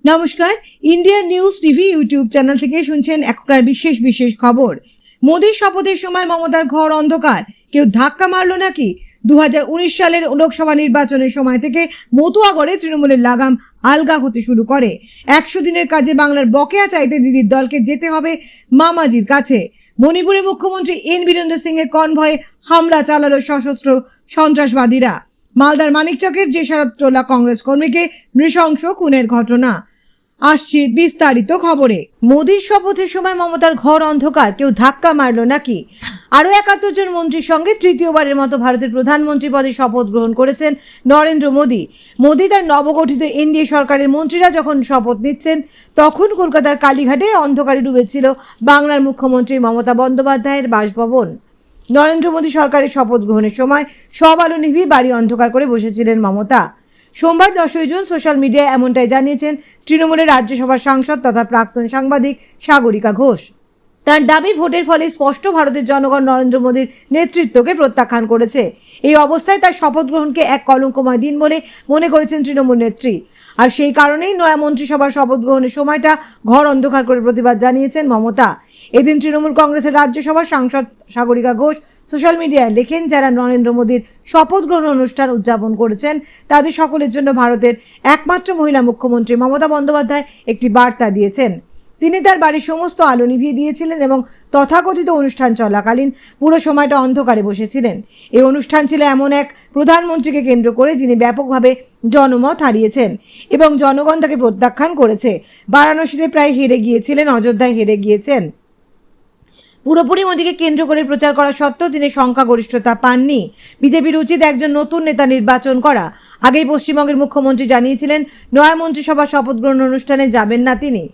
নমস্কার, India news TV YouTube channel থেকে শুনছেন এখনকার বিশেষ খবর। মোদীর শপথের সময় মমতার ঘর অন্ধকার, কেউ ধাক্কা মারলো নাকি? 2019 সালের লোকসভা নির্বাচনের সময় থেকে মতুয়াগড়ে তৃণমূলের লাগাম আলগা হতে শুরু করে। 100 দিনের কাজে বাংলার বকেয়া চাইতে দিদির দলকে যেতে হবে মামাজির কাছে। মণিপুরে মুখ্যমন্ত্রী এন বীরেন্দ্র সিং এর কনভয়ে হামলা চালালো সশস্ত্র সন্ত্রাসবাদীরা। মালদার মানিকচকের জেসারতলা কংগ্রেস কর্মীকে নৃশংস খুনের ঘটনা। আসছে বিস্তারিত খবরে। মোদীর শপথের সময় মমতার ঘর অন্ধকার, কেউ ধাক্কা মারলো নাকি? আরো 71 জন মন্ত্রীর সঙ্গে তৃতীয়বারের মতো ভারতের প্রধানমন্ত্রী পদে শপথ গ্রহণ করেছেন নরেন্দ্র মোদী। মোদী তার নবগঠিত এনডিএ সরকারের মন্ত্রীরা যখন শপথ নিচ্ছেন, তখন কলকাতার কালীঘাটে অন্ধকারে ডুবেছিল বাংলার মুখ্যমন্ত্রী মমতা বন্দ্যোপাধ্যায়ের বাসভবন। নরেন্দ্র মোদী সরকারের শপথ গ্রহণের সময় সব আলো নিভিয়ে বাড়ি অন্ধকার করে বসেছিলেন মমতা। সোমবার 10 জুন সোশ্যাল মিডিয়ায় এমনটাই জানিয়েছেন তৃণমূলের রাজ্যসভার সাংসদ তথা প্রাক্তন সাংবাদিক সাগরিকা ঘোষ। তার দাবি, ভোটের ফলে স্পষ্ট ভারতের জনগণ নরেন্দ্র মোদীর নেতৃত্বকে প্রত্যাখ্যান করেছে। এই অবস্থায় তার শপথ গ্রহণকে এক কলঙ্কময় দিন বলে মনে করেছেন তৃণমূল নেত্রী। আর সেই কারণেই নয়া মন্ত্রিসভার শপথ গ্রহণের সময়টা ঘর অন্ধকার করে প্রতিবাদ জানিয়েছেন মমতা। এদিন তৃণমূল কংগ্রেসের রাজ্যসভার সাংসদ সাগরিকা ঘোষ সোশ্যাল মিডিয়ায় লেখেন, যারা নরেন্দ্র মোদীর শপথ গ্রহণ অনুষ্ঠান উদযাপন করেছেন তাদের সকলের জন্য ভারতের একমাত্র মহিলা মুখ্যমন্ত্রী মমতা বন্দ্যোপাধ্যায় একটি বার্তা দিয়েছেন। তিনি তার বাড়ির সমস্ত আলো নিভিয়ে দিয়েছিলেন এবং তথাকথিত অনুষ্ঠান চলাকালীন পুরো সময়টা অন্ধকারে বসেছিলেন। এই অনুষ্ঠান ছিল এমন এক প্রধানমন্ত্রীকে কেন্দ্র করে যিনি ব্যাপকভাবে জনমত হারিয়েছেন এবং জনগণ তাকে প্রত্যাখ্যান করেছে। বারাণসীতে প্রায় হেরে গিয়েছিলেন, অযোধ্যায় হেরে গিয়েছেন। পুরোপুরি মোদীকে কেন্দ্র করে প্রচার করা সত্ত্বেও তিনি সংখ্যাগরিষ্ঠতা পাননি। বিজেপির উচিত একজন নতুন নেতা নির্বাচন করা। আগেই পশ্চিমবঙ্গের মুখ্যমন্ত্রী জানিয়েছিলেন নয়া মন্ত্রিসভা শপথ গ্রহণ অনুষ্ঠানে যাবেন না তিনি।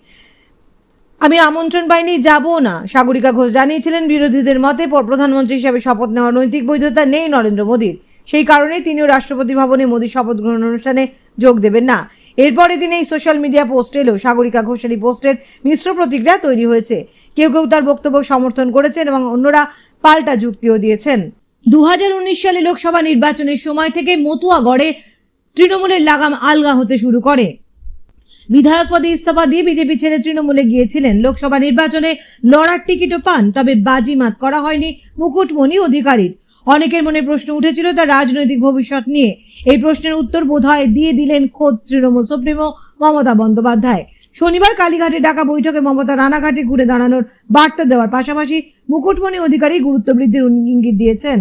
আমি আমন্ত্রণ পাইনি, যাবো না, সাগরিকা ঘোষ জানিয়েছিলেন। বিরোধীদের মতে প্রধানমন্ত্রী হিসেবে শপথ নেওয়ার নৈতিক বৈধতা নেই নরেন্দ্র মোদীর। সেই কারণেই তিনিও রাষ্ট্রপতি ভবনে মোদীর শপথ গ্রহণ অনুষ্ঠানে যোগ দেবেন না। এরপরে দিনে এই সোশ্যাল মিডিয়া পোস্ট এলো। সাগরিকা ঘোষের এই পোস্টের মিশ্র প্রতিক্রিয়া তৈরি হয়েছে। কেউ কেউ তার বক্তব্য সমর্থন করেছেন এবং অন্যরা পাল্টা যুক্তিও দিয়েছেন। 2019 সালে লোকসভা নির্বাচনের সময় থেকে মতুয়াগড়ে তৃণমূলের লাগাম আলগা হতে শুরু করে। বিধায়ক পদে ইস্তফা দিয়ে বিজেপি ছেড়ে তৃণমূলে গিয়েছিলেন। লোকসভা নির্বাচনে লড়ার টিকিটও পান, তবে বাজিমাত করা হয়নি মুকুটমণি অধিকারীর। অনেকের মনে প্রশ্ন উঠেছিল তার রাজনৈতিক ভবিষ্যৎ নিয়ে। এই প্রশ্নের উত্তর বোধহয় দিয়ে দিলেন খোদ তৃণমূল সুপ্রিমো মমতা বন্দ্যোপাধ্যায়। শনিবার কালীঘাটে ডাকা বৈঠকে মমতা রানাঘাটে ঘুরে দাঁড়ানোর বার্তা দেওয়ার পাশাপাশি মুকুটমণি অধিকারী গুরুত্ব বৃদ্ধির ইঙ্গিত দিয়েছেন।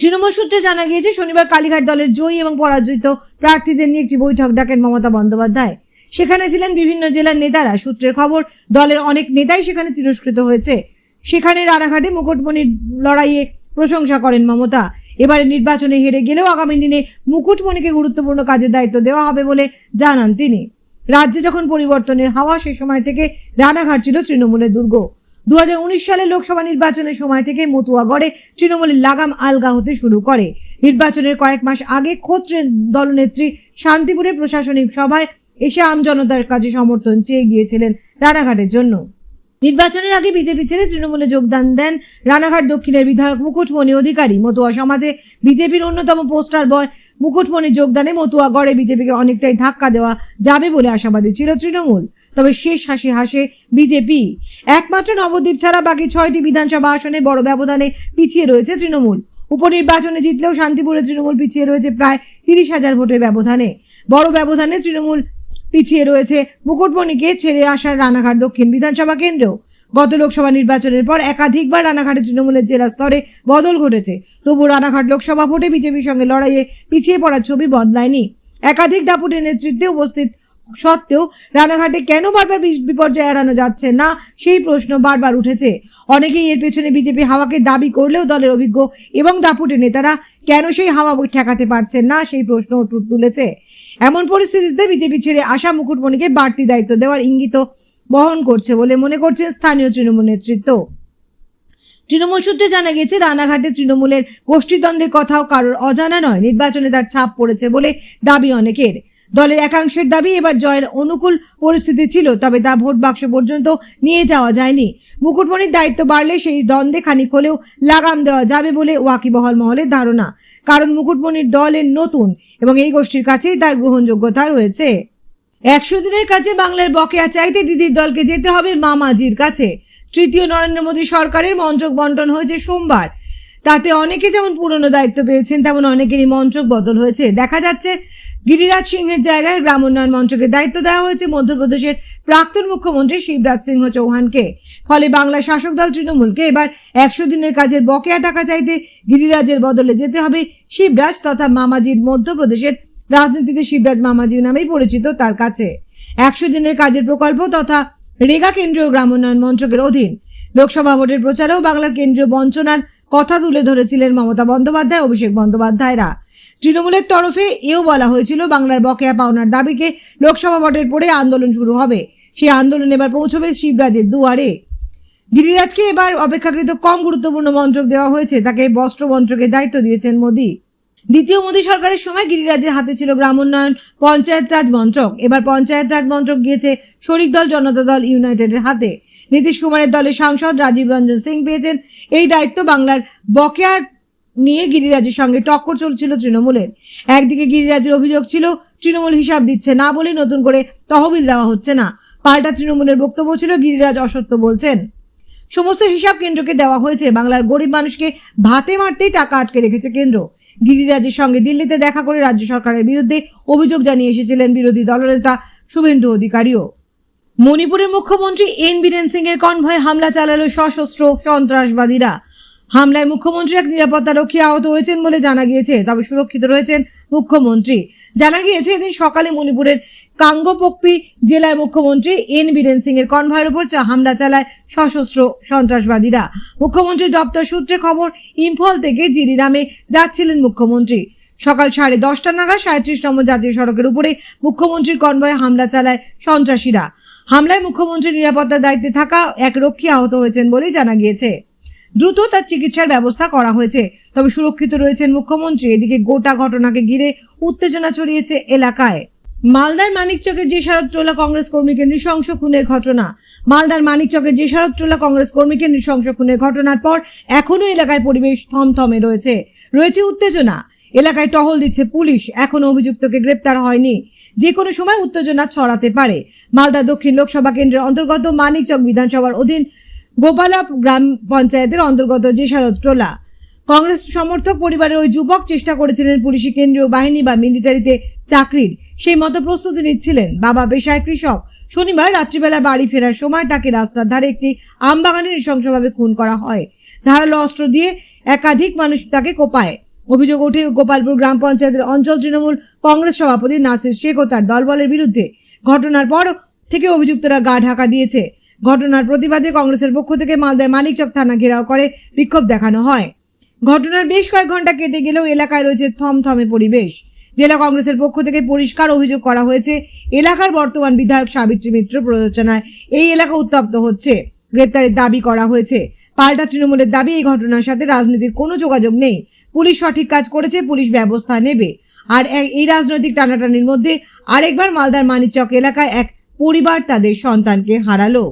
তৃণমূল সূত্রে জানা গিয়েছে, শনিবার কালীঘাট দলের জয়ী এবং পরাজিত প্রার্থীদের নিয়ে একটি বৈঠক ডাকেন মমতা বন্দ্যোপাধ্যায়। সেখানে ছিলেন বিভিন্ন জেলার নেতারা। সূত্রের খবর, দলের অনেক নেতাই সেখানে তিরস্কৃত হয়েছে। সেখানে রানাঘাটে মুকুটমণির লড়াইয়ে প্রশংসা করেন মমতা। এবারে নির্বাচনে হেরে গেলেও আগামী দিনে মুকুটমণিকে গুরুত্বপূর্ণ কাজের দায়িত্ব দেওয়া হবে বলে জানান তিনি। রাজ্যে যখন পরিবর্তনের হাওয়া, সে সময় থেকে রানাঘাট ছিল তৃণমূলের দুর্গ। 2019 সালে লোকসভা নির্বাচনের সময় থেকে মতুয়াগড়ে তৃণমূলের লাগাম আলগা হতে শুরু করে। নির্বাচনের কয়েক মাস আগে খোদ দলনেত্রী শান্তিপুরের প্রশাসনিক সভায় এসে আমজনতার কাছে সমর্থন চেয়ে গিয়েছিলেন রানাঘাটের জন্য। নির্বাচনের আগে বিজেপি ছেড়ে তৃণমূলে যোগদান দেন রানাঘাট দক্ষিণের বিধায়ক মুকুটমণি অধিকারী। মতুয়া সমাজে বিজেপির অন্যতম পোস্টার বয় মুকুটমণি যোগদানে মতুয়াগড়ে বিজেপিকে অনেকটাই ধাক্কা দেওয়া যাবে বলে আশাবাদী ছিল তৃণমূল। তবে শেষ হাসি হাসে বিজেপি। একমাত্র নবদ্বীপ ছাড়া বাকি 6টি বিধানসভা আসনে বড় ব্যবধানে পিছিয়ে রয়েছে তৃণমূল। উপনির্বাচনে জিতলেও শান্তিপুরে তৃণমূল পিছিয়ে রয়েছে প্রায় 30,000 ভোটের ব্যবধানে। বড় ব্যবধানে তৃণমূল পিছিয়ে রয়েছে মুকুটমণিকে ছেড়ে আসার রানাঘাট দক্ষিণ বিধানসভা কেন্দ্র। গত লোকসভা নির্বাচনের পর একাধিকবার রানাঘাটে তৃণমূলের জেলা স্তরে বদল ঘটেছে, তবু রানাঘাট লোকসভা ভোটে বিজেপির সঙ্গে লড়াইয়ে পিছিয়ে পড়ার ছবি বদলায়নি। একাধিক দাপুটের নেতৃত্বে উপস্থিত সত্ত্বেও রানাঘাটে কেন বারবার বিপর্যয় এড়ানো যাচ্ছে না, সেই প্রশ্ন বারবার উঠেছে। অনেকেই এর পেছনে বিজেপি হাওয়াকে দাবি করলেও দলের অভিজ্ঞ এবং দাপুটের নেতারা কেন সেই হাওয়া ঠেকাতে পারছেন না, সেই প্রশ্ন তুলেছে। এমন পরিস্থিতিতে বিজেপি ছেড়ে আসা মুকুটমণিকে বাড়তি দায়িত্ব দেওয়ার ইঙ্গিত বহন করছে বলে মনে করছেন স্থানীয় তৃণমূল নেতৃত্ব। তৃণমূল সূত্রে জানা গেছে, রানাঘাটে তৃণমূলের গোষ্ঠীদ্বন্দ্বের কথাও কারোর অজানা নয়। নির্বাচনে তার ছাপ পড়েছে বলে দাবি অনেকের। দলের একাংশের দাবি, এবার জয়ের অনুকূল পরিস্থিতি ছিল, তবে তা ভোট বাক্স পর্যন্ত নিয়ে যাওয়া যায়নি। মুকুটমণির দায়িত্ব বাড়লে সেই দ্বন্দ্বে খানিক হলেও লাগাম দেওয়া যাবে বলে ওয়াকিবহাল মহলের ধারণা। কারণ মুকুটমণির দলের নতুন এবং এই গোষ্ঠীর কাছেই তার গ্রহণযোগ্যতা রয়েছে। 100 দিনের কাছে বাংলার বকেয়া চাইতে দিদির দলকে যেতে হবে মামাজির কাছে। তৃতীয় নরেন্দ্র মোদী সরকারের মন্ত্রক বন্টন হয়েছে সোমবার। তাতে অনেকে যেমন পুরনো দায়িত্ব পেয়েছেন, তেমন অনেকেরই মন্ত্রক বদল হয়েছে। দেখা যাচ্ছে গিরিরাজ সিংহের জায়গায় গ্রাম উন্নয়ন মন্ত্রকে দায়িত্ব দেওয়া হয়েছে মধ্যপ্রদেশের প্রাক্তন মুখ্যমন্ত্রী শিবরাজ সিংহ চৌহানকে। ফলে বাংলা শাসক দল তৃণমূলকে এবার 100 দিনের কাজের বকেয়া টাকা চাইতে গিরিরাজের বদলে যেতে হবে শিবরাজ তথা মামাজির। মধ্যপ্রদেশের রাজনীতিতে শিবরাজ মামাজি নামেই পরিচিত তার কাছে। 100 দিনের কাজের প্রকল্প তথা রেগা কেন্দ্রীয় গ্রাম উন্নয়ন মন্ত্রকের অধীন। লোকসভা ভোটের প্রচারেও বাংলার কেন্দ্রীয় বঞ্চনার কথা তুলে ধরেছিলেন মমতা বন্দ্যোপাধ্যায়, অভিষেক বন্দ্যোপাধ্যায়রা। তৃণমূলের তরফে এও বলা হয়েছিল বাংলার বকেয়া পাওনার দাবিকে লোকসভা ভোটের পরে আন্দোলন শুরু হবে। সেই আন্দোলন এবার পৌঁছবে শিবরাজের দুয়ারে। গিরিরাজকে এবার অপেক্ষাকৃত কম গুরুত্বপূর্ণ মন্ত্রক দেওয়া হয়েছে, তাকে বস্ত্র মন্ত্রকের দায়িত্ব দিয়েছেন মোদী। দ্বিতীয় মোদী সরকারের সময় গিরিরাজের হাতে ছিল গ্রাম উন্নয়ন পঞ্চায়েত রাজ মন্ত্রক। এবার পঞ্চায়েত রাজ মন্ত্রক গিয়েছে শরিক দল জনতা দল ইউনাইটেডের হাতে। নীতিশ কুমারের দলের সাংসদ রাজীব রঞ্জন সিং পেয়েছেন এই দায়িত্ব। বাংলার বকেয়া নিয়ে গিরিরাজের সঙ্গে টক্কর চলছিল তৃণমূলের। একদিকে গিরিরাজের অভিযোগ ছিল তৃণমূল হিসাব দিচ্ছে না বলে নতুন করে তহবিল দেওয়া হচ্ছে না। পাল্টা তৃণমূলের বক্তব্য ছিল গিরিরাজ অসত্য বলছেন। সমস্ত হিসাব কেন্দ্রকে দেওয়া হয়েছে। বাংলার গরিব মানুষকে ভাতে মারতেই টাকা আটকে রেখেছে কেন্দ্র। গিরিরাজের সঙ্গে দিল্লিতে দেখা করে রাজ্য সরকারের বিরুদ্ধে অভিযোগ জানিয়ে এসেছিলেন বিরোধী দলনেতা শুভেন্দু অধিকারীও। মণিপুরের মুখ্যমন্ত্রী এন বীরেন সিং এর কনভয়ে হামলা চালালো সশস্ত্র সন্ত্রাসবাদীরা। হামলায় মুখ্যমন্ত্রী এক নিরাপত্তারক্ষী আহত হয়েছেন বলে জানা গিয়েছে, তবে সুরক্ষিত রয়েছেন মুখ্যমন্ত্রী। জানা গিয়েছে এদিন সকালে মণিপুরের কাঙ্গপোকপি জেলায় মুখ্যমন্ত্রী এন বীরেন সিং এর কনভয়ের উপর হামলা চালায় সশস্ত্র সন্ত্রাসবাদীরা। মুখ্যমন্ত্রীর দপ্তর সূত্রে খবর, ইম্ফল থেকে জিরিরামে যাচ্ছিলেন মুখ্যমন্ত্রী। সকাল 10:30 নাগাদ 37 নম্বর জাতীয় সড়কের উপরে মুখ্যমন্ত্রীর কনভয়ে হামলা চালায় সন্ত্রাসীরা। হামলায় মুখ্যমন্ত্রীর নিরাপত্তার দায়িত্বে থাকা এক রক্ষী আহত হয়েছেন বলেই জানা গিয়েছে। দ্রুত তার চিকিৎসার ব্যবস্থা করা হয়েছে, তবে সুরক্ষিত রয়েছেন মুখ্যমন্ত্রী। এদিকে গোটা ঘটনাকে ঘিরে উত্তেজনা ছড়িয়েছে এলাকায়। মালদার মানিকচকের জেসারত টোলা কংগ্রেস কর্মীকে নৃশংস খুনের ঘটনা। মালদার মানিকচকের জেসারত টোলা কংগ্রেস কর্মীকে নৃশংস খুনের ঘটনার পর এখনো এলাকায় পরিবেশ থমথমে রয়েছে উত্তেজনা। এলাকায় টহল দিচ্ছে পুলিশ। এখনো অভিযুক্তকে গ্রেপ্তার হয়নি। যে কোনো সময় উত্তেজনা ছড়াতে পারে। মালদা দক্ষিণ লোকসভা কেন্দ্রের অন্তর্গত মানিকচক বিধানসভার অধীন গোপালপ গ্রাম পঞ্চায়েতের অন্তর্গত জেসারত টোলা কংগ্রেস সমর্থক পরিবারের ওই যুবক চেষ্টা করেছিলেন পুলিশি কেন্দ্রীয় বাহিনী বা মিলিটারিতে চাকরির, সেই মতো প্রস্তুতি নিচ্ছিলেন। বাবা পেশায় কৃষক। শনিবার রাত্রিবেলা বাড়ি ফেরার সময় তাকে রাস্তার ধারে একটি আমবাগানে নৃশংসভাবে খুন করা হয়। ধারালো অস্ত্র দিয়ে একাধিক মানুষ তাকে কোপায়। অভিযোগ ওঠে গোপালপুর গ্রাম পঞ্চায়েতের অঞ্চল তৃণমূল কংগ্রেস সভাপতি নাসির শেখ ও তার দলবলের বিরুদ্ধে। ঘটনার পর থেকে অভিযুক্তরা গা ঢাকা দিয়েছে। ঘটনার প্রতিবাদে কংগ্রেসের পক্ষ থেকে মালদায় মানিকচক থানা ঘেরাও করে বিক্ষোভ দেখানো হয়। ঘটনার বেশ কয়েক ঘন্টা কেটে গেলেও এলাকায় রয়েছে থমথমে পরিবেশ। জেলা কংগ্রেসের পক্ষ থেকে পরিষ্কার অভিযোগ করা হয়েছে, এলাকার বর্তমান বিধায়ক সাবিত্রী মিত্র প্ররোচনায় এই এলাকা উত্তপ্ত হচ্ছে। গ্রেপ্তারের দাবি করা হয়েছে। পাল্টা তৃণমূলের দাবি, এই ঘটনার সাথে রাজনীতির কোনো যোগাযোগ নেই। পুলিশ সঠিক কাজ করেছে, পুলিশ ব্যবস্থা নেবে। আর এই রাজনৈতিক টানাটানির মধ্যে আরেকবার মালদার মানিকচক এলাকায় এক পরিবার তাদের সন্তানকে হারালো।